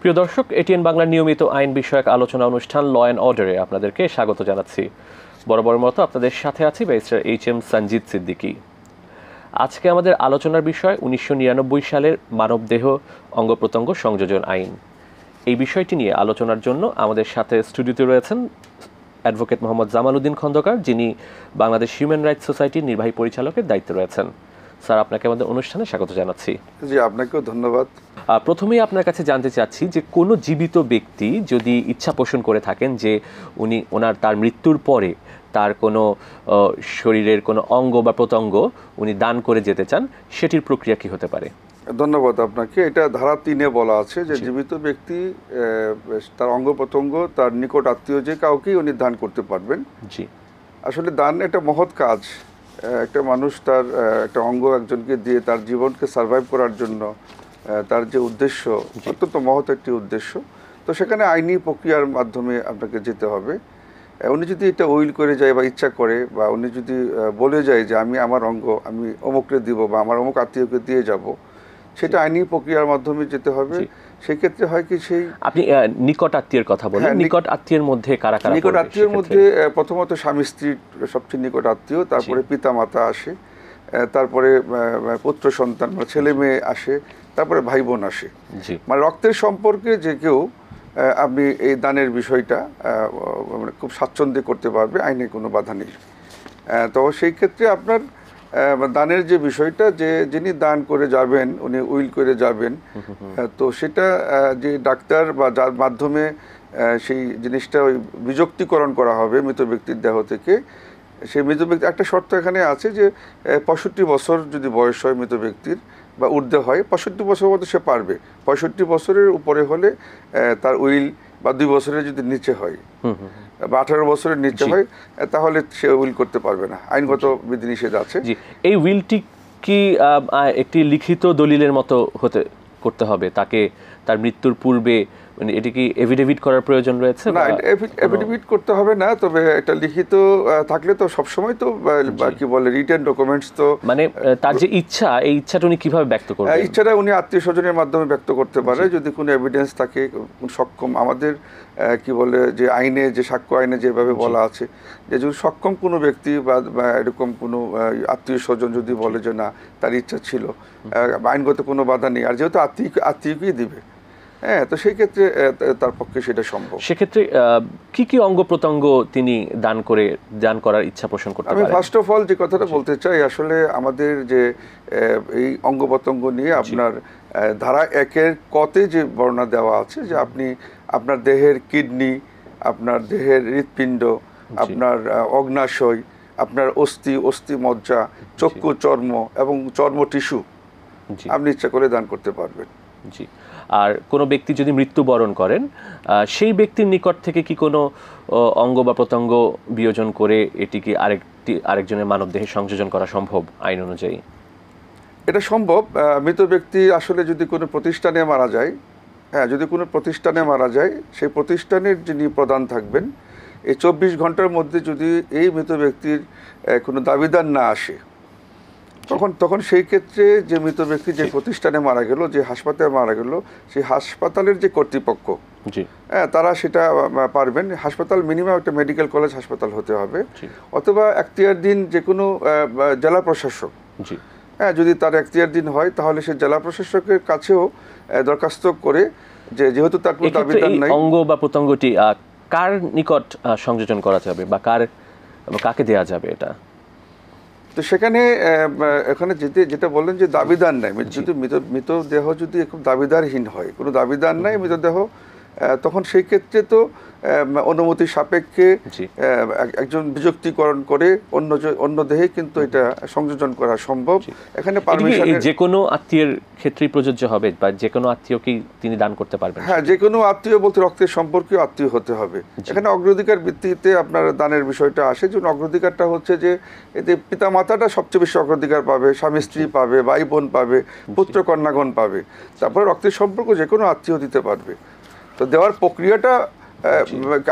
প্রিয় দর্শক, এটিএন বাংলার নিয়মিত আইন বিষয়ক আলোচনা অনুষ্ঠান ল অ্যান্ড অর্ডারে আপনাদেরকে স্বাগত জানাচ্ছি। বরাবর মতো আপনাদের সাথে আছি ব্যারিস্টার এইচ.এম. সঞ্জিত সিদ্দিকী। আজকে আমাদের আলোচনার বিষয় 1999 সালের মানবদেহ অঙ্গ-প্রত্যঙ্গ সংযোজন আইন। এই বিষয়টি নিয়ে আলোচনার জন্য আমাদের সাথে স্টুডিওতে রয়েছেন অ্যাডভোকেট মোহাম্মদ জামাল উদ্দিন খন্দকার, যিনি বাংলাদেশ হিউম্যান রাইটস সোসাইটির নির্বাহী পরিচালকের দায়িত্বে রয়েছেন। স্যার, আপনাকে আমাদের অনুষ্ঠানে স্বাগত জানাচ্ছি। জি, আপনাকেও ধন্যবাদ। প্রথমেই আপনার কাছে জানতে চাচ্ছি যে কোনো জীবিত ব্যক্তি যদি ইচ্ছা পোষণ করে থাকেন যে তার মৃত্যুর পরে তার কোনো শরীরের কোনো অঙ্গ বা প্রত্যঙ্গ উনি দান করে যেতে চান, সেটির প্রক্রিয়া কি হতে পারে? ধন্যবাদ আপনাকে। এটা ধারা 3-এ বলা আছে যে জীবিত ব্যক্তি তার অঙ্গ প্রত্যঙ্গ তার নিকট আত্মীয় যে কাউকেই উনি দান করতে পারবেন। জি, আসলে দান একটা মহৎ কাজ। একটা মানুষ তার একটা অঙ্গ একজনকে দিয়ে তার জীবনকে সার্ভাইভ করার জন্য তার যে উদ্দেশ্য, অত্যন্ত মহৎ একটি উদ্দেশ্য। তো সেখানে আইনি প্রক্রিয়ার মাধ্যমে আপনাকে যেতে হবে। উনি যদি এটা উইল করে যায় বা ইচ্ছা করে, বা উনি যদি বলে যায় যে আমি আমার অঙ্গ আমি অমুককে দিব বা আমার অমুক আত্মীয়কে দিয়ে যাব, সেটা আইনি প্রক্রিয়ার মাধ্যমে যেতে হবে। সেক্ষেত্রে হয় কি, সেই আপনি নিকট আত্মীয়ের কথা বলেন, নিকট আত্মীয়ের মধ্যে কারা কারা? নিকট আত্মীয়ের মধ্যে প্রথমত স্বামী স্ত্রীর সবচেয়ে নিকট আত্মীয়, তারপরে পিতা মাতা আসে, তারপরে পুত্র সন্তান বা ছেলে মেয়ে আসে, তারপরে ভাই বোন আসে। মানে রক্তের সম্পর্কে যে কেউ আপনি এই দানের বিষয়টা খুব স্বাচ্ছন্দ্যে করতে পারবে, আইনে কোনো বাধা নেই। তো সেই ক্ষেত্রে আপনার দানের যে বিষয়টা, যে যিনি দান করে যাবেন উনি উইল করে যাবেন, তো সেটা যে ডাক্তার বা যার মাধ্যমে সেই জিনিসটা ওই বিযুক্তিকরণ করা হবে মৃত ব্যক্তির দেহ থেকে, সেই মৃত ব্যক্তি একটা শর্ত এখানে আছে যে 65 বছর যদি বয়স হয় মৃত ব্যক্তির বা ঊর্ধ্বে হয়, 65 বছর মতো সে পারবে। 65 বছরের উপরে হলে তার উইল, বা 2 বছরের যদি নিচে হয় বা 18 বছরের নিচে হয়, তাহলে সে উইল করতে পারবে না, আইনগত বিধিনিষেধ আছে। এই উইলটি কি একটি লিখিত দলিলের মতো করতে হবে তাকে তার মৃত্যুর পূর্বে? মানে এটি কি এফিডেভিট করার প্রয়োজন রয়েছে? না, এফিডেভিট করতে হবে না, তবে এটা লিখিত থাকলে তো সবসময় তো কি বলে রিটেন ডকুমেন্টস, তো মানে তার যে ইচ্ছা, এই ইচ্ছাটা উনি কিভাবে ব্যক্ত করবেন? ইচ্ছাটা উনি আত্মীয় স্বজনের মাধ্যমে ব্যক্ত করতে পারে, যদি কোনো এভিডেন্স থাকে সক্ষম। আমাদের কি বলে যে আইনে, যে সাক্ষ্য আইনে যেভাবে বলা আছে যে যদি সক্ষম কোনো ব্যক্তি বা এরকম কোনো আত্মীয় স্বজন যদি বলে যে না তার ইচ্ছা ছিল, আইনগত কোনো বাধা নেই, আর যেহেতু আত্মীয়কেই দিবে, হ্যাঁ, তো সেই ক্ষেত্রে তার পক্ষে সেটা সম্ভব। সেক্ষেত্রে কি কি অঙ্গ প্রত্যঙ্গ তিনি দান করার ইচ্ছা পোষণ করতে পারেন? আমি ফার্স্ট অফ অল যে কথাটা বলতে চাই, আসলে আমাদের যে এই অঙ্গ প্রত্যঙ্গ নিয়ে আপনার ধারা 1-এর কতে যে বর্ণনা দেওয়া আছে যে আপনি আপনার দেহের কিডনি, আপনার দেহের হৃৎপিণ্ড, আপনার অগ্নাশয়, আপনার অস্থি মজ্জা, চক্ষু, চর্ম এবং চর্ম টিস্যু আপনি ইচ্ছা করে দান করতে পারবেন। জি। আর কোনো ব্যক্তি যদি মৃত্যুবরণ করেন, সেই ব্যক্তির নিকট থেকে কি কোনো অঙ্গ বা প্রত্যঙ্গ বিয়োজন করে এটিকে আরেকজনের মানবদেহে সংযোজন করা সম্ভব আইন অনুযায়ী? এটা সম্ভব। মৃত ব্যক্তি আসলে যদি কোনো প্রতিষ্ঠানে মারা যায়, যদি কোনো প্রতিষ্ঠানে মারা যায়, সেই প্রতিষ্ঠানের যিনি প্রধান থাকবেন, এই 24 ঘন্টার মধ্যে যদি এই মৃত ব্যক্তির কোনো দাবিদার না আসে, তখন সেই ক্ষেত্রে যে মৃত ব্যক্তি যে প্রতিষ্ঠানে মারা গেল, যে হাসপাতালে মারা গেল, সেই হাসপাতালের যে কর্তৃপক্ষ, তারা সেটা পারবেন। হাসপাতাল মিনিমাম একটা মেডিকেল কলেজ হাসপাতাল হতে হবে, অথবা এখতিয়ারধীন যে কোনো জেলা প্রশাসক, যদি তার এখতিয়ারধীন হয়, তাহলে সে জেলা প্রশাসকের কাছেও দরখাস্ত করে যে যেহেতু তার কোনো দাবিদার নাই। অঙ্গ বা প্রত্যঙ্গটি কার নিকট সংযোজন করা যাবে বা কাকে দেওয়া যাবে এটা? তো সেখানে এখানে যেটা বললেন যে দাবিদার নাই, যদি মৃতদেহ যদি একদম দাবিদারহীন হয়, কোনো দাবিদার নাই মৃতদেহ, তখন সেই ক্ষেত্রে তো অনুমতি সাপেক্ষে একজন বিযুক্তিকরণ করে অন্য দেহে কিন্তু এটা সংযোজন করা সম্ভব। এখানে পারমিশন যে কোনো আত্মীয়ের ক্ষেত্রেই প্রযোজ্য হবে, বা যে কোনো আত্মীয়কেই তিনি দান করতে পারবেন? হ্যাঁ, যে কোনো আত্মীয় বলতে রক্তের সম্পর্কীয় আত্মীয় হতে হবে। এখানে অগ্রাধিকার ভিত্তিতে আপনার দানের বিষয়টা আসে, যে অগ্রাধিকারটা হচ্ছে যে এতে পিতা মাতাটা সবচেয়ে বেশি অগ্রাধিকার পাবে, স্বামী স্ত্রী পাবে, ভাই বোন পাবে, পুত্র কন্যাগণ পাবে, তারপরে রক্তের সম্পর্ক যে কোনো আত্মীয় দিতে পারবে। তো দেওয়ার প্রক্রিয়াটা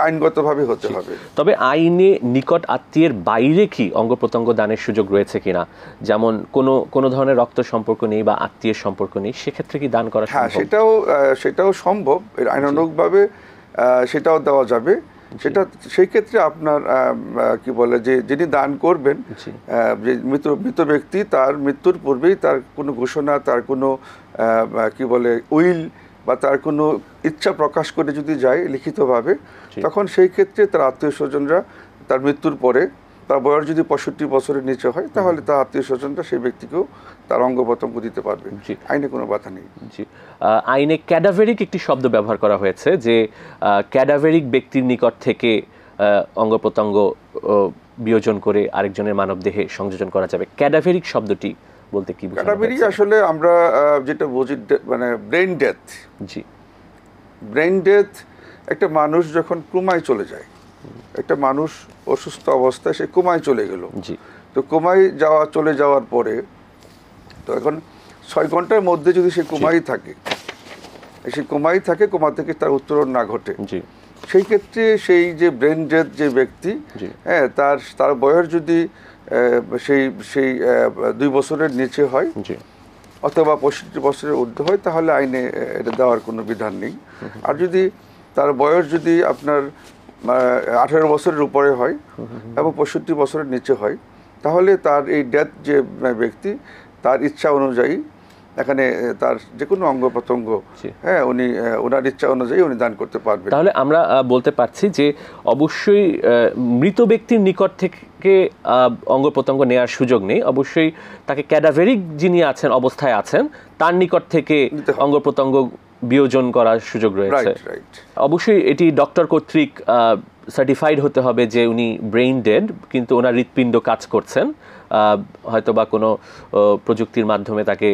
আইনগতভাবে হতে হবে। তবে আইনে নিকট আত্মীয়ের বাইরে কি অঙ্গ প্রত্যঙ্গ দানের সুযোগ রয়েছে কিনা, যেমন কোনো ধরনের রক্ত সম্পর্ক নেই বা আত্মীয়ের সম্পর্ক নেই, সেক্ষেত্রে কি দান করা সম্ভব? হ্যাঁ, সেটাও সম্ভব, আইনানুগভাবে সেটাও দেওয়া যাবে। সেটা সেই ক্ষেত্রে আপনার কি বলে যে যিনি দান করবেন, যে মৃত ব্যক্তি, তার মৃত্যুর পূর্বেই তার কোনো ঘোষণা, তার কোনো কি বলে উইল বা তার কোনো ইচ্ছা প্রকাশ করে যদি যায় লিখিতভাবে, তখন সেই ক্ষেত্রে তার আত্মীয় স্বজনরা তার মৃত্যুর পরে, তার বয়স যদি 65 বছরের নিচে হয়, তাহলে তার আত্মীয় স্বজনরা সেই ব্যক্তিকেও তার অঙ্গ প্রত্যঙ্গ দিতে পারবে। আইনে কোনো বাধা নেই। জি, আইনে ক্যাডাভেরিক একটি শব্দ ব্যবহার করা হয়েছে, যে ক্যাডাভেরিক ব্যক্তির নিকট থেকে অঙ্গ প্রত্যঙ্গ বিয়োজন করে আরেকজনের মানবদেহে সংযোজন করা যাবে। ক্যাডাভেরিক শব্দটি বলতে কি বোঝানো হয়েছে? ক্যাডাভেরিক আসলে আমরা যেটা বুঝি, মানে ব্রেইন ডেথ। জি, ব্রেইন ডেথ একটা মানুষ যখন কোমায় চলে যায়, একটা মানুষ অসুস্থ অবস্থায় সে কোমায় চলে গেল। জি, তো কোমায় চলে যাওয়ার পরে, তো এখন 6 ঘন্টার মধ্যে যদি সে কোমায় থাকে, কোমা থেকে তার উত্তরণ না ঘটে, সেই ক্ষেত্রে সেই যে ব্রেন ডেথ যে ব্যক্তি, হ্যাঁ, তার বয়স যদি সেই 2 বছরের নিচে হয় অথবা 65 বছরের ঊর্ধ্বে হয়, তাহলে আইনে এটা দেওয়ার কোনো বিধান নেই। আর যদি তার বয়স যদি আপনার 18 বছরের উপরে হয় এবং 65 বছরের নিচে হয়, তাহলে তার এই ডেথ যে ব্যক্তি, তার ইচ্ছা অনুযায়ী এখানে তার যে কোনো অঙ্গ প্রত্যঙ্গ, হ্যাঁ, ওনার ইচ্ছা অনুযায়ী উনি দান করতে পারবেন। তাহলে আমরা বলতে পারছি যে অবশ্যই মৃত ব্যক্তির নিকট থেকে অঙ্গ প্রত্যঙ্গ নেওয়ার সুযোগ নেই, অবশ্যই তাকে ক্যাডাভেরিক যিনি আছেন, অবস্থায় আছেন, তার নিকট থেকে অঙ্গ প্রত্যঙ্গ বিয়োজন করার সুযোগ রয়েছে। অবশ্যই এটি ডক্টর কর্তৃক সার্টিফাইড হতে হবে যে উনি ব্রেইন ডেড, কিন্তু ওনার হৃৎপিণ্ড কাজ করছেন, হয়তো বা কোনো প্রযুক্তির মাধ্যমে তাকে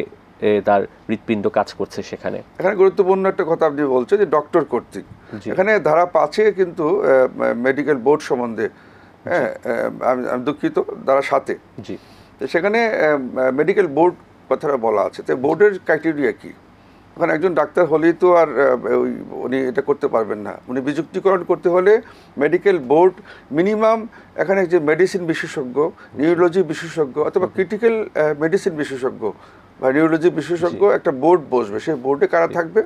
তার হৃৎপিণ্ড কাজ করছে। এখানে গুরুত্বপূর্ণ একটা কথা আপনি বলছেন যে ডক্টর কর্তৃক। এখানে ধারা 5-এ কিন্তু মেডিকেল বোর্ড সম্বন্ধে, হ্যাঁ, আমি দুঃখিত, ধারা 7-এ সেখানে মেডিকেল বোর্ড কথাটা বলা আছে। তো বোর্ডের ক্রাইটেরিয়া কি? ওখানে একজন ডাক্তার হলেই তো আর উনি এটা করতে পারবেন না। উনি বিযুক্তিকরণ করতে হলে মেডিকেল বোর্ড মিনিমাম এখানে যে মেডিসিন বিশেষজ্ঞ, নিউরোলজি বিশেষজ্ঞ অথবা ক্রিটিক্যাল মেডিসিন বিশেষজ্ঞ বা নিউরোলজি বিশেষজ্ঞ একটা বোর্ড বসবে। সেই বোর্ডে কারা থাকবে?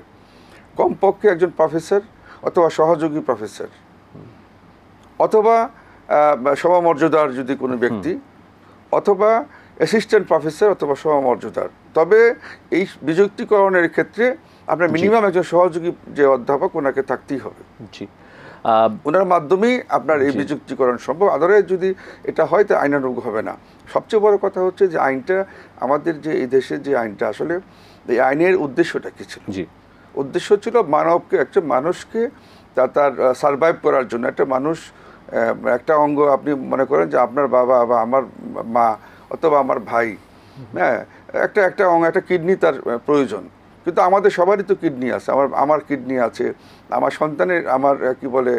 কমপক্ষে একজন প্রফেসর অথবা সহযোগী প্রফেসর অথবা সমমর্যাদার যদি কোনো ব্যক্তি, অথবা অ্যাসিস্ট্যান্ট প্রফেসর অথবা সমমর্যাদার। তবে এই বিযুক্তিকরণের ক্ষেত্রে আপনার মিনিমাম একজন সহযোগী যে অধ্যাপক, ওনাকে থাকতেই হবে। ওনার মাধ্যমেই আপনার এই বিযুক্তিকরণ সম্ভব। আদারওয়াইজ যদি এটা হয়, তা আইনানুগ হবে না। সবচেয়ে বড় কথা হচ্ছে যে আইনটা, আমাদের যে এই দেশের যে আইনটা, আসলে এই আইনের উদ্দেশ্যটা কী ছিল? উদ্দেশ্য ছিল একটা মানুষকে তার সারভাইভ করার জন্য। একটা মানুষ, একটা অঙ্গ, আপনি মনে করেন যে আপনার বাবা বা আমার মা অথবা আমার ভাই, হ্যাঁ, একটা অঙ্গ, একটা কিডনি তার প্রয়োজন। কিন্তু আমাদের সবারই তো কিডনি আছে। আমার কিডনি আছে, আমার সন্তানের, আমার কি বলে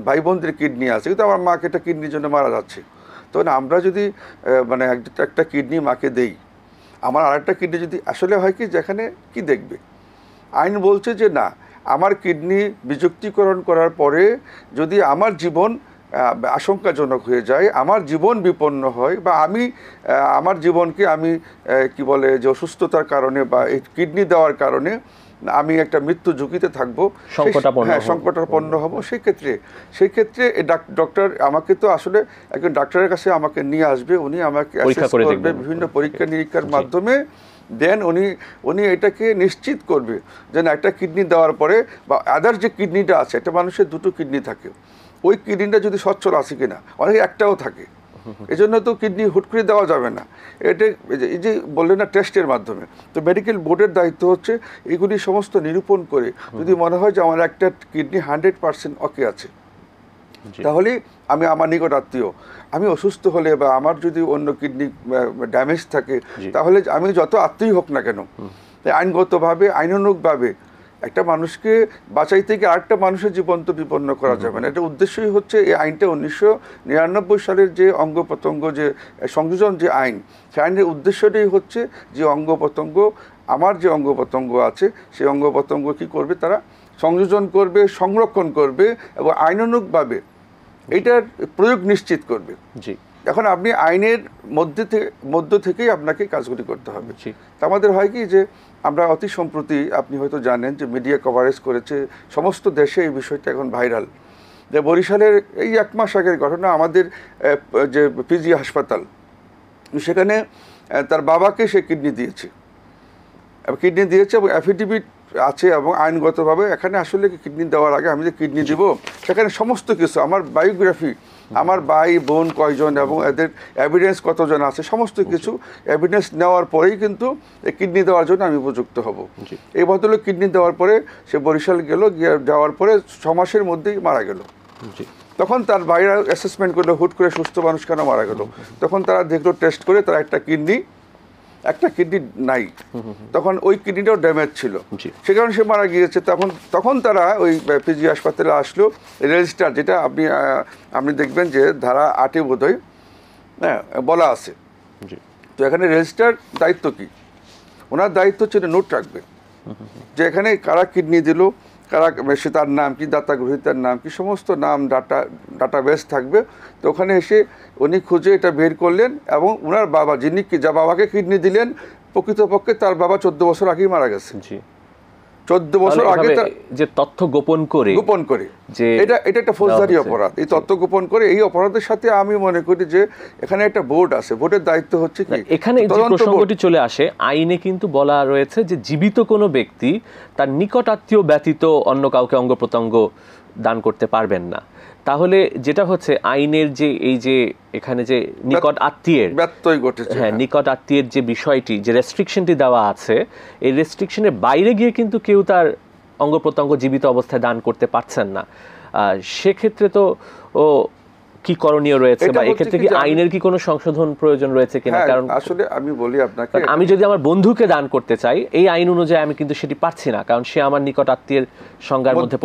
ভাই বোনদের কিডনি আছে, কিন্তু আমার মাকে একটা কিডনির জন্য মারা যাচ্ছে। তো আমরা যদি মানে একটা কিডনি মাকে দেই, আমার আরেকটা কিডনি যদি আসলে হয় কি, যেখানে কি দেখবে, আইন বলছে যে না, আমার কিডনি বিযুক্তিকরণ করার পরে যদি আমার জীবন আশঙ্কাজনক হয়ে যায়, আমার জীবন বিপন্ন হয়, বা আমার জীবনকে আমি কি বলে যে অসুস্থতার কারণে বা এই কিডনি দেওয়ার কারণে আমি একটা মৃত্যু ঝুঁকিতে থাকবো, সংকটাপন্ন হব, সেই ক্ষেত্রে ডক্টর আমাকে তো আসলে একজন ডাক্তারের কাছে আমাকে নিয়ে আসবে, উনি আমাকে অ্যাসেস করবে বিভিন্ন পরীক্ষা নিরীক্ষার মাধ্যমে। দেন উনি এটাকে নিশ্চিত করবে যে না, একটা কিডনি দেওয়ার পরে বা আদার যে কিডনিটা আছে, একটা মানুষের 2টো কিডনি থাকে, ওই কিডনিটা যদি সচ্ছল আছে কিনা, অনেকে একটাও থাকে। এই জন্য তো কিডনি হুট করে দেওয়া যাবে না। এটা এই যে বললেন না, টেস্টের মাধ্যমে। তো মেডিকেল বোর্ডের দায়িত্ব হচ্ছে এগুলি সমস্ত নিরূপণ করে, যদি মনে হয় যে আমার একটা কিডনি 100% ওকে আছে, তাহলে আমার নিকট আত্মীয়, আমি অসুস্থ হলে বা আমার যদি অন্য কিডনি ড্যামেজ থাকে, তাহলে আমি যত আত্মীয় হোক না কেন, আইনগতভাবে, আইনানুগভাবে একটা মানুষকে বাঁচাই থেকে আরেকটা মানুষের জীবন তো বিপন্ন করা যাবে না। এটা উদ্দেশ্যই হচ্ছে এই আইনটা 1999 সালের যে অঙ্গ প্রত্যঙ্গ যে সংযোজন যে আইন, সেই আইনের উদ্দেশ্যটাই হচ্ছে যে অঙ্গ প্রত্যঙ্গ, আমার যে অঙ্গ প্রত্যঙ্গ আছে, সেই অঙ্গ প্রত্যঙ্গ কী করবে, তারা সংযোজন করবে, সংরক্ষণ করবে এবং আইনানুগভাবে এটার প্রয়োগ নিশ্চিত করবে। জি, এখন আপনি আইনের মধ্য থেকেই আপনাকে কাজগুলি করতে হবে। তা আমাদের হয় কি যে আমরা অতি সম্প্রতি, আপনি হয়তো জানেন যে মিডিয়া কভারেজ করেছে, সমস্ত দেশে এই বিষয়টা এখন ভাইরাল, যে বরিশালের এই 1 মাস আগের ঘটনা, আমাদের যে পিজি হাসপাতাল, সেখানে তার বাবাকে সে কিডনি দিয়েছে এবং অ্যাফিডেভিট আছে এবং আইনগতভাবে এখানে আসলে কিডনি দেওয়ার আগে আমি যে কিডনি দিব সেখানে সমস্ত কিছু, আমার বায়োগ্রাফি, আমার ভাই বোন কয়জন এবং এদের এভিডেন্স কতজন আছে, সমস্ত কিছু এভিডেন্স নেওয়ার পরেই কিন্তু কিডনি দেওয়ার জন্য আমি উপযুক্ত হব। এই ভদ্রলোক কিডনি দেওয়ার পরে সে বরিশাল গেল, যাওয়ার পরে 6 মাসের মধ্যেই মারা গেল। তখন তার ভাইরা অ্যাসেসমেন্ট করলো, হুট করে সুস্থ মানুষ কেন মারা গেল? তখন তারা দেখলো টেস্ট করে, তারা একটা কিডনি নাই, তখন ওই কিডনিটাও ড্যামেজ ছিল, সে কারণে সে মারা গিয়েছে। তখন তারা ওই পিজি হাসপাতালে আসলো, রেজিস্টার, যেটা আপনি দেখবেন যে ধারা 8-এ বোধহয় বলা আছে। তো এখানে রেজিস্টার দায়িত্ব কি? ওনার দায়িত্ব ছিল নোট রাখবে যে এখানে কারা কিডনি দিল, কারা, সে তার নাম কি, দাতা গ্রহীতার নাম কি, সমস্ত নাম ডাটাবেস থাকবে। তো ওখানে এসে উনি খুঁজে এটা বের করলেন এবং ওনার বাবা, যিনি যা বাবাকে কিডনি দিলেন, প্রকৃতপক্ষে তার বাবা 14 বছর আগেই মারা গেছে। 14 বছর আগে যে তথ্য গোপন করে যে এটা একটা ফৌজদারি অপরাধ। এই তথ্য গোপন করে, এই অপরাধের সাথে আমি মনে করি যে এখানে একটা বোর্ড আছে, বোর্ডের দায়িত্ব হচ্ছে কি, এখানে যে প্রসঙ্গটি চলে আসে, আইনে কিন্তু বলা রয়েছে যে জীবিত কোনো ব্যক্তি তার নিকটাত্মীয় ব্যতীত অন্য কাউকে অঙ্গ প্রত্যঙ্গ দান করতে পারবেন না। তাহলে যেটা হচ্ছে আইনের যে এই যে এখানে যে নিকট আত্মীয়ের ব্যত্যয় ঘটেছে, হ্যাঁ, নিকট আত্মীয়ের যে বিষয়টি, যে রেস্ট্রিকশনটি দেওয়া আছে, এই রেস্ট্রিকশনের বাইরে গিয়ে কিন্তু কেউ তার অঙ্গ প্রত্যঙ্গ জীবিত অবস্থায় দান করতে পারছেন না। সেক্ষেত্রে তো কি করণীয় রয়েছে, বা এক্ষেত্রে কি আইনের কি কোনো সংশোধন প্রয়োজন রয়েছে কিনা? কারণ আসলে আমি বলি আপনাকে, আমি যদি আমার বন্ধুকে দান করতে চাই, এই আইন অনুযায়ী আমি কিন্তু সেটি পারছি না, কারণ সে আমার নিকট আত্মীয়ের সংজ্ঞার মধ্যে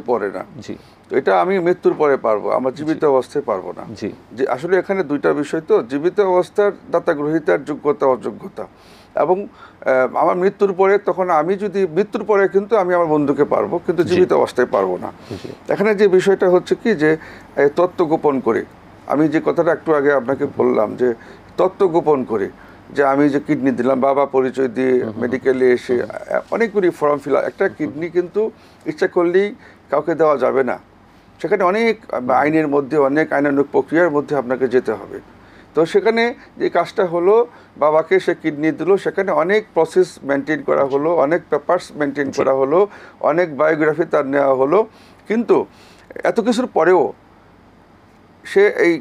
পড়ে না। জি, এটা আমি মৃত্যুর পরে পারবো, আমার জীবিত অবস্থায় পারবো না। জি, যে আসলে এখানে দুইটা বিষয়, তো জীবিত অবস্থার দাতা গ্রহীতার যোগ্যতা অযোগ্যতা, এবং আমার মৃত্যুর পরে, তখন আমি যদি মৃত্যুর পরে কিন্তু আমি আমার বন্ধুকে পারবো, কিন্তু জীবিত অবস্থায় পারবো না। এখানে যে বিষয়টা হচ্ছে কি, যে তথ্য গোপন করে, আমি যে কথাটা একটু আগে আপনাকে বললাম, যে তথ্য গোপন করে যে আমি যে কিডনি দিলাম, বাবা পরিচয় দিয়ে মেডিকেলে এসে অনেকগুলি ফর্ম ফিল আপ, একটা কিডনি কিন্তু ইচ্ছা করলেই কাউকে দেওয়া যাবে না, সেখানে অনেক আইনের মধ্যে, অনেক আইনানুগ প্রক্রিয়ার মধ্যে আপনাকে যেতে হবে। তো সেখানে যে কাজটা হলো, বাবাকে সে কিডনি দিল, সেখানে অনেক প্রসেস মেনটেন করা হলো, অনেক পেপারস মেনটেন করা হলো, অনেক বায়োগ্রাফি তার নেওয়া হলো, কিন্তু এত কিছুর পরেও সে এই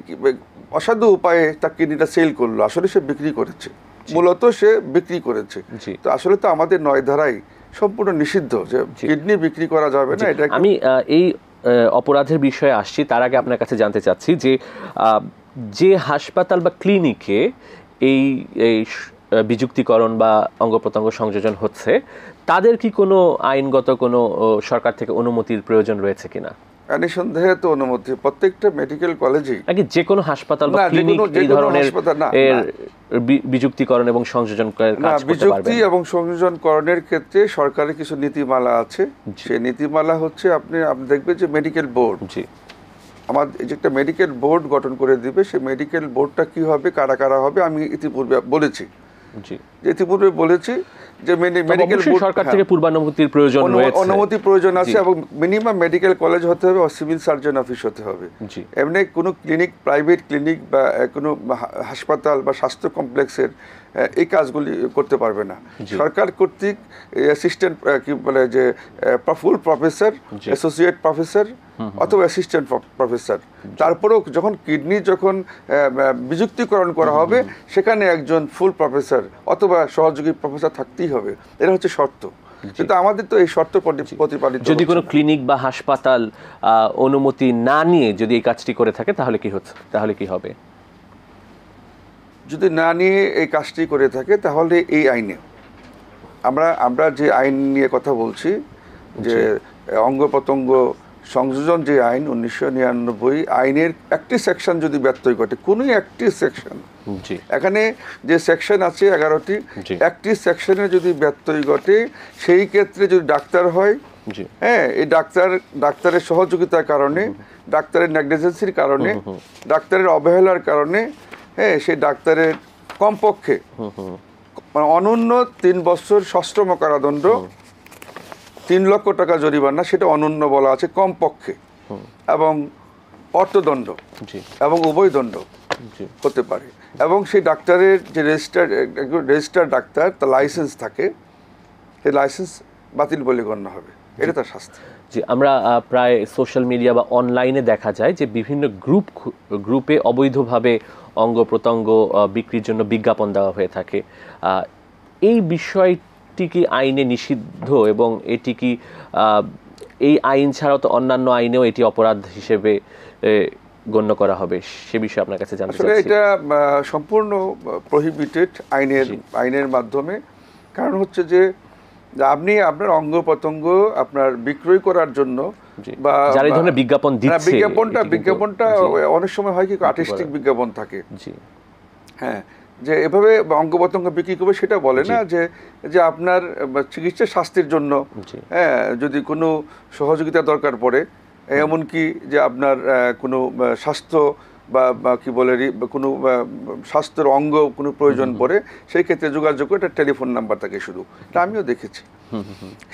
অসাধু উপায়ে তার কিডনিটা সেল করলো, আসলে সে বিক্রি করেছে, মূলত সে বিক্রি করেছে। তো আসলে তো আমাদের 9 ধারায় সম্পূর্ণ নিষিদ্ধ যে কিডনি বিক্রি করা যাবে না। এটা আমি এই অপরাধের বিষয়ে আসছি, তার আগে আপনার কাছে জানতে চাচ্ছি যে হাসপাতাল বা ক্লিনিকে এই বিযুক্তিকরণ বা অঙ্গ প্রত্যঙ্গ সংযোজন হচ্ছে, তাদের কি কোনো আইনগত কোনো সরকার থেকে অনুমতির প্রয়োজন রয়েছে কিনা? নিঃসন্দেহে তো অনুমতি প্রত্যেকটা মেডিকেল কলেজেই, নাকি যে কোনো হাসপাতাল বা ক্লিনিক এই ধরনের বিযুক্তিকরণ এবং সংযোজন কাজ করতে পারবে? বিযুক্তি এবং সংযোজনকরণের ক্ষেত্রে সরকারের কিছু নীতিমালা আছে। সেই নীতিমালা হচ্ছে আপনি দেখবেন যে মেডিকেল বোর্ড, আমার যে একটা মেডিকেল বোর্ড গঠন করে দিবে, সেই মেডিকেল বোর্ডটা কি হবে, কারা কারা হবে, আমি ইতিপূর্বে বলেছি যে মেডিকেল বোর্ড সরকার থেকে পূর্বানুমতির প্রয়োজন রয়েছে, অনুমতি প্রয়োজন আছে, এবং মিনিমাম মেডিকেল কলেজ হতে হবে, সিভিল সার্জন অফিস হতে হবে। এমনি কোনো ক্লিনিক, প্রাইভেট ক্লিনিক বা কোনো হাসপাতাল বা স্বাস্থ্য কমপ্লেক্সের এই কাজগুলি করতে পারবে না। সরকার কর্তৃক অ্যাসিস্ট্যান্ট কি বলে যে ফুল প্রফেসর, অ্যাসোসিয়েট প্রফেসর অথবা অ্যাসিস্ট্যান্ট প্রফেসর, তারপরেও যখন কিডনি বিযুক্তিকরণ করা হবে, সেখানে একজন ফুল প্রফেসর অথবা সহযোগী প্রফেসর থাকতেই হবে। এটা হচ্ছে শর্ত, কিন্তু আমাদের তো এই শর্ত প্রতিপালিত। যদি কোনো ক্লিনিক বা হাসপাতাল অনুমতি না নিয়ে যদি এই কাজটি করে থাকে, তাহলে কি হবে? যদি না নিয়ে এই কাজটি করে থাকে, তাহলে এই আইনে আমরা যে আইন নিয়ে কথা বলছি, যে অঙ্গ প্রত্যঙ্গ সংযোজন যে আইন 1999 আইনের একটি সেকশন যদি ব্যত্যয় ঘটে, কোনো একটি সেকশন, এখানে যে সেকশন আছে 11টি, একটি সেকশনে যদি ব্যত্যয় ঘটে, সেই ক্ষেত্রে যদি ডাক্তার হয় হ্যাঁ, এই ডাক্তারের সহযোগিতার কারণে, ডাক্তারের নেগলিজেন্সির কারণে, ডাক্তারের অবহেলার কারণে, হ্যাঁ, সেই ডাক্তারের কমপক্ষে মানে অনন্য 3 বছর সশ্রম কারাদণ্ড, 3 লক্ষ টাকা জরিমানা, সেটা অনন্য বলা আছে কমপক্ষে, এবং অর্থদণ্ড এবং উভয়দণ্ড হতে পারে। এবং সেই ডাক্তারের যে রেজিস্টার্ড ডাক্তার, তার লাইসেন্স থাকে, সেই লাইসেন্স বাতিল বলে গণ্য হবে, এটা তার শাস্তি। জি, আমরা প্রায় সোশ্যাল মিডিয়া বা অনলাইনে দেখা যায় যে বিভিন্ন গ্রুপে অবৈধভাবে অঙ্গ প্রত্যঙ্গ বিক্রির জন্য বিজ্ঞাপন দেওয়া হয়ে থাকে। এই বিষয়টি কি আইনে নিষিদ্ধ, এবং এটি কি এই আইন ছাড়াও তো অন্যান্য আইনেও এটি অপরাধ হিসেবে গণ্য করা হবে? সে বিষয়ে আপনার কাছে জানতে চাচ্ছি। এটা সম্পূর্ণ প্রহিবিটেড আইনের মাধ্যমে। কারণ হচ্ছে যে আপনি আপনার অঙ্গ প্রত্যঙ্গ আপনার বিক্রয় করার জন্য বা যারা এই ধরনের বিজ্ঞাপন দিচ্ছে, বিজ্ঞাপনটা অনেক সময় হয় কি আর্টিস্টিক বিজ্ঞাপন থাকে, হ্যাঁ, যে এভাবে অঙ্গ প্রত্যঙ্গ বিক্রি করবে সেটা বলে না, যে আপনার চিকিৎসা স্বাস্থ্যের জন্য, হ্যাঁ, যদি কোনো সহযোগিতা দরকার পড়ে, এমনকি যে আপনার কোনো স্বাস্থ্য বা কি বলে কোনো স্বাস্থ্যের অঙ্গ কোনো প্রয়োজন পড়ে, সেই ক্ষেত্রে যোগাযোগ করে, একটা টেলিফোন নাম্বার থাকে শুধু, এটা আমিও দেখেছি।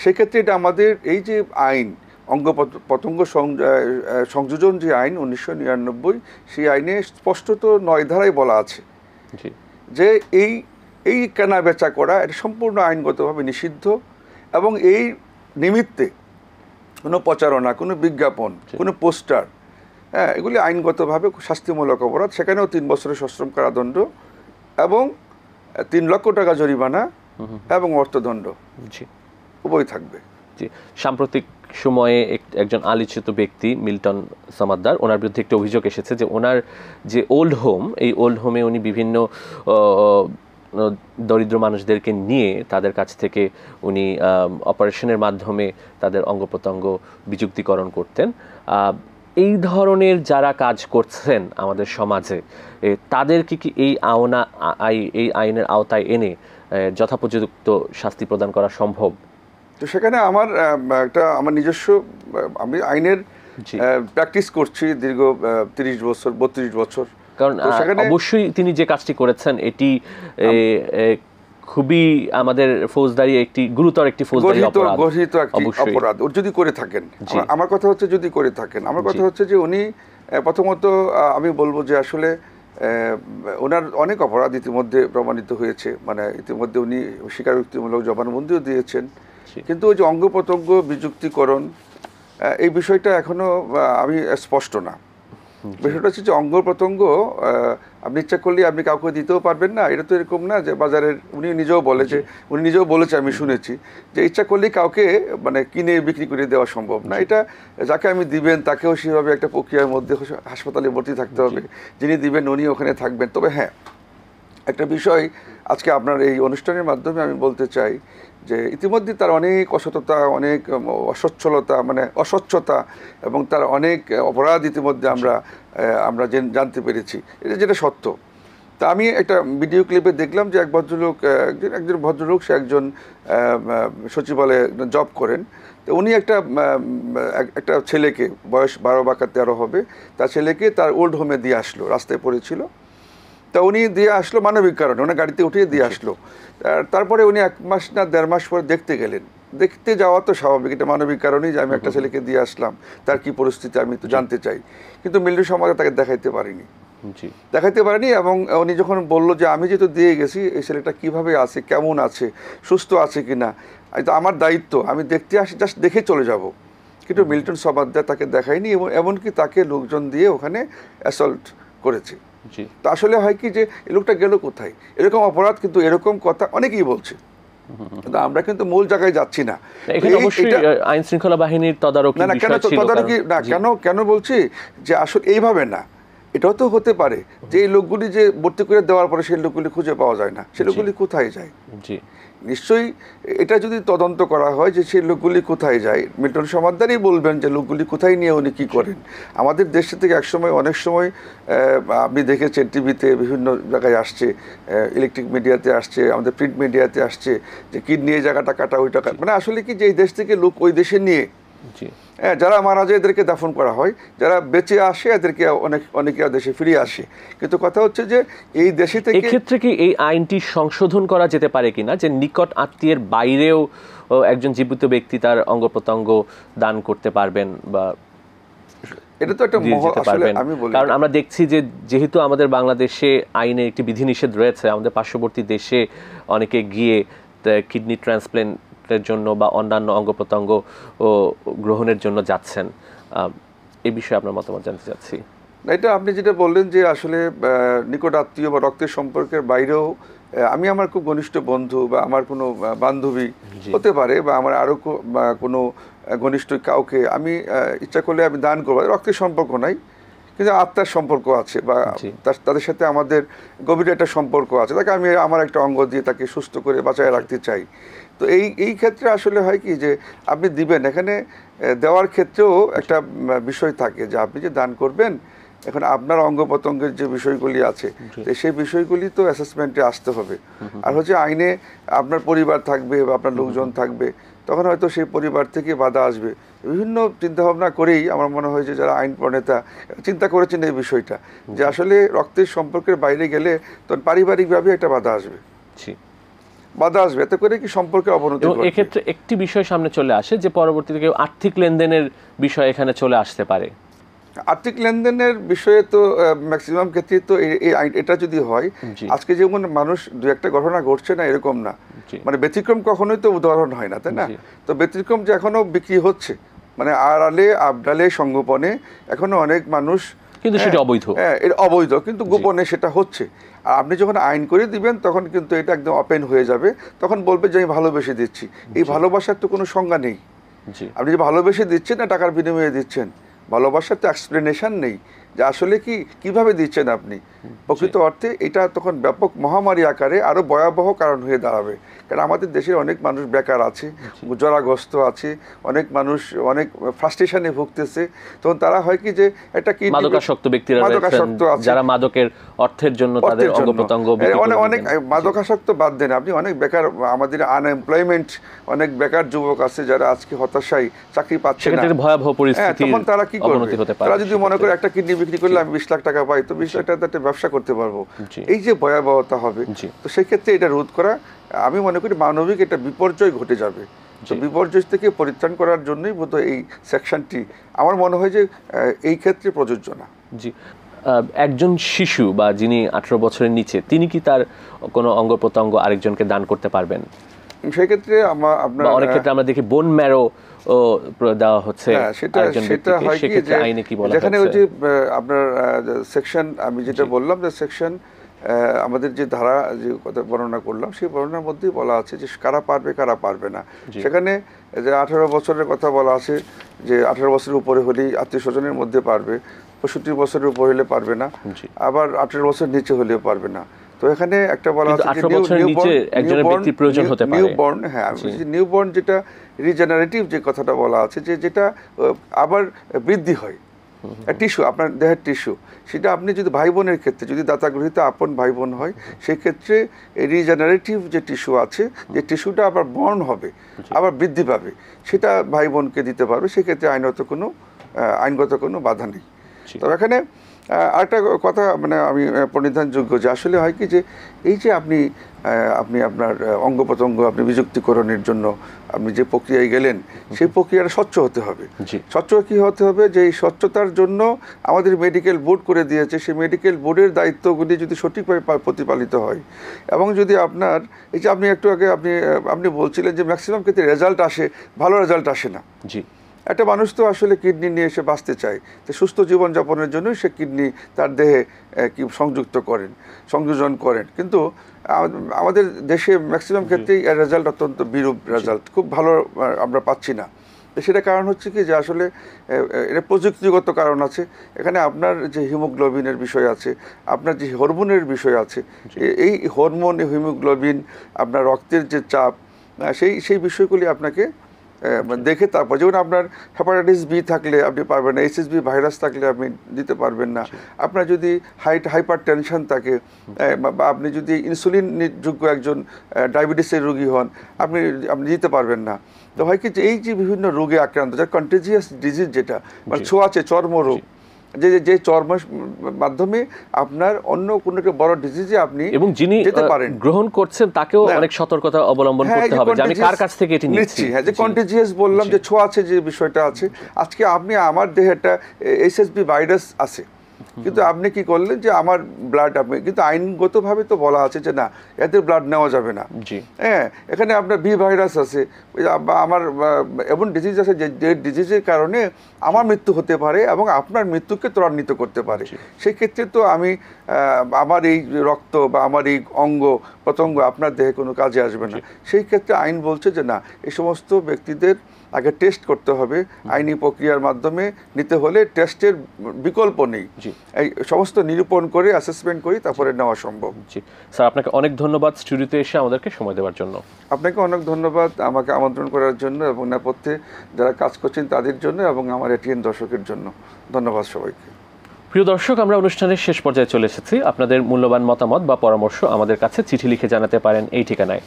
সেই ক্ষেত্রে এটা আমাদের এই যে আইন, অঙ্গ প্রত্যঙ্গ সংযোজন যে আইন 1999, সেই আইনে স্পষ্টত 9 ধারায় বলা আছে যে এই কেনা বেচা করা এটা সম্পূর্ণ আইনগতভাবে নিষিদ্ধ, এবং এই নিমিত্তে কোনো প্রচারণা, কোনো বিজ্ঞাপন, কোনো পোস্টার, হ্যাঁ, এগুলি আইনগতভাবে শাস্তিমূলক অপরাধ। সেখানেও 3 বছরের সশ্রম কারাদণ্ড এবং 3 লক্ষ টাকা জরিমানা এবং অর্থদণ্ড উভয় থাকবে। জি, সাম্প্রতিক সময়ে একজন আলোচিত ব্যক্তি মিল্টন সমাদ্দার, ওনার বিরুদ্ধে একটি অভিযোগ এসেছে যে ওনার যে ওল্ড হোম, এই ওল্ড হোমে উনি বিভিন্ন দরিদ্র মানুষদেরকে নিয়ে তাদের কাছ থেকে উনি অপারেশনের মাধ্যমে তাদের অঙ্গ প্রত্যঙ্গ বিযুক্তিকরণ করতেন। এই ধরনের যারা কাজ করছেন আমাদের সমাজে, তাদেরকে কি এই আইনের আওতায় এনে যথাপোযুক্ত শাস্তি প্রদান করা সম্ভব? তো সেখানে আমার নিজস্ব, আমি আইনের প্র্যাকটিস করছি দীর্ঘ 30 বছর 32 বছর। কারণ অবশ্যই তিনি যে কাজটি করেছেন এটি খুবই আমাদের ফৌজদারি একটি গুরুতর একটি ফৌজদারি অপরাধ, গর্হিত একটি অপরাধ যদি করে থাকেন। আমার কথা হচ্ছে যদি করে থাকেন, আমার কথা হচ্ছে যে উনি প্রথমত আমি বলবো যে আসলে ওনার অনেক অপরাধ ইতিমধ্যে প্রমাণিত হয়েছে, মানে ইতিমধ্যে উনি স্বীকারোক্তিমূলক জবানবন্দিও দিয়েছেন, কিন্তু ওই যে অঙ্গ প্রত্যঙ্গ বিযুক্তিকরণ, এই বিষয়টা এখনো আমি স্পষ্ট না। বিষয়টা হচ্ছে যে অঙ্গ প্রত্যঙ্গ আপনি ইচ্ছা করলে আপনি কাউকে দিতেও পারবেন না, এটা তো এরকম না যে বাজারের, উনি নিজেও বলেছে আমি শুনেছি যে ইচ্ছা করলেই কাউকে মানে কিনে বিক্রি করে দেওয়া সম্ভব না। এটা যাকে আমি দিবেন তাকেও সেভাবে একটা প্রক্রিয়ার মধ্যে হাসপাতালে ভর্তি থাকতে হবে, যিনি দিবেন উনি ওখানে থাকবেন। তবে হ্যাঁ, একটা বিষয় আজকে আপনার এই অনুষ্ঠানের মাধ্যমে আমি বলতে চাই যে ইতিমধ্যে তার অনেক অসততা, অনেক অসচ্ছলতা, মানে অস্বচ্ছতা, এবং তার অনেক অপরাধ ইতিমধ্যে আমরা জানতে পেরেছি, এটা যেটা সত্য। তা আমি একটা ভিডিও ক্লিপে দেখলাম যে একজন ভদ্রলোক, সে একজন সচিবালয়ে জব করেন। তো উনি একটা ছেলেকে, বয়স 12 বা 13 হবে, তার ছেলেকে তার ওল্ড হোমে দিয়ে আসলো, রাস্তায় পড়েছিল, তা উনি দিয়ে আসলো মানবিক কারণে, ওনার গাড়িতে উঠিয়ে দিয়ে আসলো। তারপরে উনি 1 মাস না 1.5 মাস পরে দেখতে গেলেন। দেখতে যাওয়া তো স্বাভাবিক, এটা মানবিক কারণেই যে আমি একটা ছেলেকে দিয়ে আসলাম, তার কি পরিস্থিতি আমি তো জানতে চাই, কিন্তু মিল্টন সমাজে তাকে দেখাইতে পারিনি। এবং উনি যখন বললো যে আমি যেহেতু দিয়ে গেছি, এই ছেলেটা কিভাবে আছে, কেমন আছে, সুস্থ আছে কিনা, এটা আমার দায়িত্ব, আমি দেখতে আসি, জাস্ট দেখে চলে যাব। কিন্তু মিল্টন সমাদ্দার তাকে দেখায়নি, এবং এমনকি তাকে লোকজন দিয়ে ওখানে অ্যাসল্ট করেছে। তো আসলে হয় কি যে এই লোকটা গেল কোথায়, এরকম অপরাধ কিন্তু এরকম কথা অনেকেই বলছে, কিন্তু আমরা কিন্তু মূল জায়গায় যাচ্ছি না। আইন শৃঙ্খলা বাহিনীর তদারকি কেন বলছি যে আসলে এইভাবে না, এটাও তো হতে পারে যে এই লোকগুলি যে ভর্তি করে দেওয়ার পরে সেই লোকগুলি খুঁজে পাওয়া যায় না, সেই লোকগুলি কোথায় যায়? নিশ্চয়ই এটা যদি তদন্ত করা হয় যে সেই লোকগুলি কোথায় যায়, মিল্টন সমাদ্দারই বলবেন যে লোকগুলি কোথায় নিয়ে উনি কী করেন। আমাদের দেশ থেকে একসময় অনেক সময় আপনি দেখেছেন টিভিতে বিভিন্ন জায়গায় আসছে, ইলেকট্রিক মিডিয়াতে আসছে, আমাদের প্রিন্ট মিডিয়াতে আসছে যে কিডনি এই জায়গাটা কাটা ওই টাকা, মানে আসলে কি যে এই দেশ থেকে লোক ওই দেশে নিয়ে হ্যাঁ যারা মারা যায় এদেরকে দাফন করা হয়, যারা বেঁচে আসে এদেরকে অনেকে দেশে ফিরে আসে। কিন্তু কথা হচ্ছে যে এই দেশে থেকে এক্ষেত্রে কি এই আইনটি সংশোধন করা যেতে পারে কিনা যে নিকট আত্মীয়ের বাইরেও একজন জীবিত ব্যক্তি তার অঙ্গ প্রত্যঙ্গ দান করতে পারবেন বা এটা তো একটা আসলে আমি বলি, কারণ আমরা দেখছি যে যেহেতু আমাদের বাংলাদেশে আইনে একটি বিধিনিষেধ রয়েছে, আমাদের পার্শ্ববর্তী দেশে অনেকে গিয়ে কিডনি ট্রান্সপ্ল্যান্টের জন্য বা অন্যান্য অঙ্গ প্রত্যঙ্গ গ্রহণের জন্য যাচ্ছেন। এই বিষয়ে আপনার মতামত জানতে চাচ্ছি। এটা আপনি যেটা বললেন যে আসলে নিকট আত্মীয় বা রক্তের সম্পর্কের বাইরেও আমি আমার খুব ঘনিষ্ঠ বন্ধু বা আমার কোনো বান্ধবী হতে পারে বা আমার আরও কোনো ঘনিষ্ঠ কাউকে আমি ইচ্ছা করলে আমি দান করবো, রক্তের সম্পর্ক নাই কিন্তু আত্মার সম্পর্ক আছে বা তাদের সাথে আমাদের গভীর একটা সম্পর্ক আছে, তাকে আমি আমার একটা অঙ্গ দিয়ে তাকে সুস্থ করে বাঁচায় রাখতে চাই। তো এই ক্ষেত্রে আসলে হয় কি যে আপনি দিবেন, এখানে দেওয়ার ক্ষেত্রেও একটা বিষয় থাকে যে আপনি যে দান করবেন এখন আপনার অঙ্গ প্রত্যঙ্গের যে বিষয়গুলি আছে সেই বিষয়গুলি তো অ্যাসেসমেন্টে আসতে হবে। আর হচ্ছে আইনে আপনার পরিবার থাকবে বা আপনার লোকজন থাকবে, তখন হয়তো সেই পরিবার থেকে বাধা আসবে। বিভিন্ন চিন্তাভাবনা করেই আমার মনে হয় যে যারা আইন প্রণেতা চিন্তা করেছেন এই বিষয়টা যে আসলে রক্তের সম্পর্কের বাইরে গেলে তখন পারিবারিকভাবে একটা বাধা আসবে, এতে করে কি সম্পর্কের অবনতি ঘটবে। এক্ষেত্রে একটি বিষয় সামনে চলে আসে যে পরবর্তীতে কেউ আর্থিক লেনদেনের বিষয় এখানে চলে আসতে পারে। আর্থিক লেনদেনের বিষয়ে তো ম্যাক্সিমাম ক্ষেত্রে তো এই আইন এটা যদি হয়, আজকে যেমন মানুষ দু একটা ঘটনা ঘটছে না এরকম না, মানে ব্যতিক্রম কখনোই তো উদাহরণ হয় না, তাই না? তো ব্যতিক্রম যে এখনো বিক্রি হচ্ছে, মানে আড়ালে আবডালে সংগোপনে এখনো অনেক মানুষ, কিন্তু সেটা অবৈধ, এটা অবৈধ কিন্তু গোপনে সেটা হচ্ছে। আর আপনি যখন আইন করে দিবেন তখন কিন্তু এটা একদম ওপেন হয়ে যাবে, তখন বলবে যে আমি ভালোবেসে দিচ্ছি। এই ভালোবাসার তো কোনো সংজ্ঞা নেই। আপনি যে ভালোবেসে দিচ্ছেন না টাকার বিনিময়ে দিচ্ছেন, ভালোবাসার তো এক্সপ্লেনেশন নেই যে আসলে কিভাবে দিচ্ছেন আপনি। প্রকৃত অর্থে এটা তখন ব্যাপক মহামারী আকারে আরও ভয়াবহ কারণ হয়ে দাঁড়াবে। কারণ আমাদের দেশের অনেক মানুষ বেকার আছে, জরাগ্রস্ত আছে, অনেক মানুষ অনেক ফ্রাস্ট্রেশনে ভুগতেছে। তখন তারা হয় কি যে একটা মাদকাসক্ত ব্যক্তিরা যারা মাদকের অর্থের জন্য তাদের অঙ্গ প্রত্যঙ্গ অনেক মাদকাসক্ত বাদ দেন আপনি, অনেক বেকার আমাদের আনএমপ্লয়মেন্ট, অনেক বেকার যুবক আছে যারা আজকে হতাশায় চাকরি পাচ্ছে না, ভয়াবহ পরিস্থিতি। তখন তারা কি করবে? তারা যদি মনে করে একটা কিডনি বিক্রি করলে আমি 20 লাখ টাকা পাই, তো 20 লাখ টাকা ব্যবসা করতে পারবো, এই যে ভয়াবহতা হবে। তো সেই ক্ষেত্রে এটা রোধ করা আমি মনে করি মানবিক একটা বিপর্যয় ঘটে যাবে। তো বিপর্যয় থেকে পরিত্রাণ করার জন্যই বোধহয় এই সেকশনটি আমার মনে হয় যে এই ক্ষেত্রে প্রযোজ্য না। জি, একজন শিশু বা যিনি 18 বছরের নিচে তিনি কি তার কোনো অঙ্গ প্রত্যঙ্গ আরেকজনকে দান করতে পারবেন? সেক্ষেত্রে আপনার অনেক ক্ষেত্রে আমরা দেখি বোন ম্যারো দেওয়া হচ্ছে, সেটা হয় কি যে যেখানে ওই যে আপনার সেকশন আমি যেটা বললাম যে সেকশন আমাদের যে ধারা যে কথা বর্ণনা করলাম সেই বর্ণনার মধ্যেই বলা আছে যে কারা পারবে কারা পারবে না। সেখানে যে 18 বছরের কথা বলা আছে যে 18 বছরের উপরে হলেই আত্মীয় স্বজনের মধ্যে পারবে, 65 বছরের উপর হলে পারবে না, আবার 18 বছর নিচে হলেও পারবে না। তো এখানে একটা বলা আছে যে নিউবর্ন, হ্যাঁ নিউবর্ন যেটা রিজেনারেটিভ যে কথাটা বলা আছে যে যেটা আবার বৃদ্ধি হয় টিস্যু, আপনার দেহের টিস্যু, সেটা আপনি যদি ভাই বোনের ক্ষেত্রে যদি দাতা গৃহীত আপন ভাই বোন হয় সেক্ষেত্রে রিজেনারেটিভ যে টিস্যু আছে যে টিস্যুটা আবার বর্ন হবে, আবার বৃদ্ধি পাবে, সেটা ভাই বোনকে দিতে পারবে। সেক্ষেত্রে আইনগত কোনো বাধা নেই। তবে এখানে আরেকটা কথা মানে আমি পরিধানযোগ্য যে আসলে হয় কি যে এই যে আপনি আপনার অঙ্গ প্রত্যঙ্গ আপনি বিযুক্তিকরণের জন্য আপনি যে প্রক্রিয়ায় গেলেন সেই প্রক্রিয়াটা স্বচ্ছ হতে হবে। স্বচ্ছ কি হতে হবে যে এই স্বচ্ছতার জন্য আমাদের মেডিকেল বোর্ড করে দিয়েছে, সেই মেডিকেল বোর্ডের দায়িত্বগুলি যদি সঠিকভাবে প্রতিপালিত হয় এবং যদি আপনার এই যে আপনি একটু আগে আপনি বলছিলেন যে ম্যাক্সিমাম ক্ষেত্রে রেজাল্ট আসে, ভালো রেজাল্ট আসে না। একটা মানুষ তো আসলে কিডনি নিয়ে এসে বাঁচতে চায়, তো সুস্থ জীবনযাপনের জন্যই সে কিডনি তার দেহে সংযোজন করেন, কিন্তু আমাদের দেশে ম্যাক্সিমাম ক্ষেত্রেই এর রেজাল্ট অত্যন্ত বিরূপ রেজাল্ট, খুব ভালো আমরা পাচ্ছি না। সেটা কারণ হচ্ছে কি যে আসলে এটা প্রযুক্তিগত কারণ আছে, এখানে আপনার যে হিমোগ্লোবিনের বিষয় আছে, আপনার যে হরমোনের বিষয় আছে, এই হরমোন হিমোগ্লোবিন আপনার রক্তের যে চাপ সেই বিষয়গুলি আপনাকে দেখে তারপর, যেমন আপনার হেপাটাইটিস বি থাকলে আপনি পারবেন না, HSV ভাইরাস থাকলে আপনি দিতে পারবেন না, আপনার যদি হাইপার টেনশন থাকে বা আপনি যদি ইনসুলিন যোগ্য একজন ডায়াবেটিসের রোগী হন, আপনি দিতে পারবেন না। তো হয় কি যে এই যে বিভিন্ন রোগে আক্রান্ত, যার কন্টেজিয়াস ডিজিজ, যেটা মানে ছোঁয়াচে চর্মরোগ, যে চর্মের মাধ্যমে আপনার অন্য কোনো একটা বড় ডিজিজে আপনি এবং যিনি যেতে পারেন, গ্রহণ করছেন তাকেও অনেক সতর্কতা অবলম্বন করতে হবে যে আমি কার কাছ থেকে এটি নিচ্ছি। হ্যাঁ, যে কন্টেজিয়াস বললাম, যে ছোঁয়াচে যে বিষয়টা আছে, আজকে আপনি আমার দেহে একটা HSV ভাইরাস আছে, কিন্তু আপনি কি করলেন যে আমার ব্লাড, আপনি কিন্তু আইনগতভাবে তো বলা আছে যে না, এদের ব্লাড নেওয়া যাবে না। হ্যাঁ, এখানে আপনার বি ভাইরাস আছে বা আমার এমন ডিজিজ আছে যে ডিজিজের কারণে আমার মৃত্যু হতে পারে এবং আপনার মৃত্যুকে ত্বরান্বিত করতে পারে। সেই ক্ষেত্রে তো আমি আমার এই রক্ত বা আমার এই অঙ্গ প্রত্যঙ্গ আপনার দেহে কোনো কাজে আসবে না। সেই ক্ষেত্রে আইন বলছে যে না, এই সমস্ত ব্যক্তিদের আগে টেস্ট করতে হবে, আইনি প্রক্রিয়ার মাধ্যমে নিতে হলে টেস্টের বিকল্প নেই, এই সমস্ত নিরূপণ করে অ্যাসেসমেন্ট করি তারপরে নেওয়া সম্ভব। জি স্যার, আপনাকে অনেক ধন্যবাদ স্টুডিওতে এসে আমাদেরকে সময় দেওয়ার জন্য। আপনাকে অনেক ধন্যবাদ আমাকে আমন্ত্রণ করার জন্য এবং নেপথ্যে যারা কাজ করছেন তাদের জন্য এবং আমার ATN দর্শকের জন্য ধন্যবাদ সবাইকে। প্রিয় দর্শক, আমরা অনুষ্ঠানের শেষ পর্যায়ে চলে এসেছি। আপনাদের মূল্যবান মতামত বা পরামর্শ আমাদের কাছে চিঠি লিখে জানাতে পারেন এই ঠিকানায়।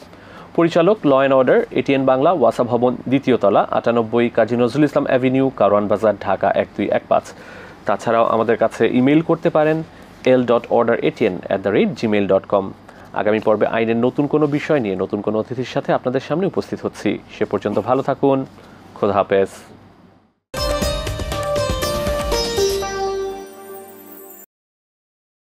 পরিচালক, law and order, ATN Bangla, ওয়াসা ভবন, 2য় তলা, 98 কাজী নজরুল ইসলাম অ্যাভিনিউ, কারওয়ান বাজার, ঢাকা 1215। তাছাড়াও আমাদের কাছে ইমেইল করতে পারেন l.orderatn@gmail.com। আগামী পর্বে আইনের নতুন কোনো বিষয় নিয়ে নতুন কোনো অতিথির সাথে আপনাদের সামনে উপস্থিত হচ্ছি। সে পর্যন্ত ভালো থাকুন। খোদা হাফেজ।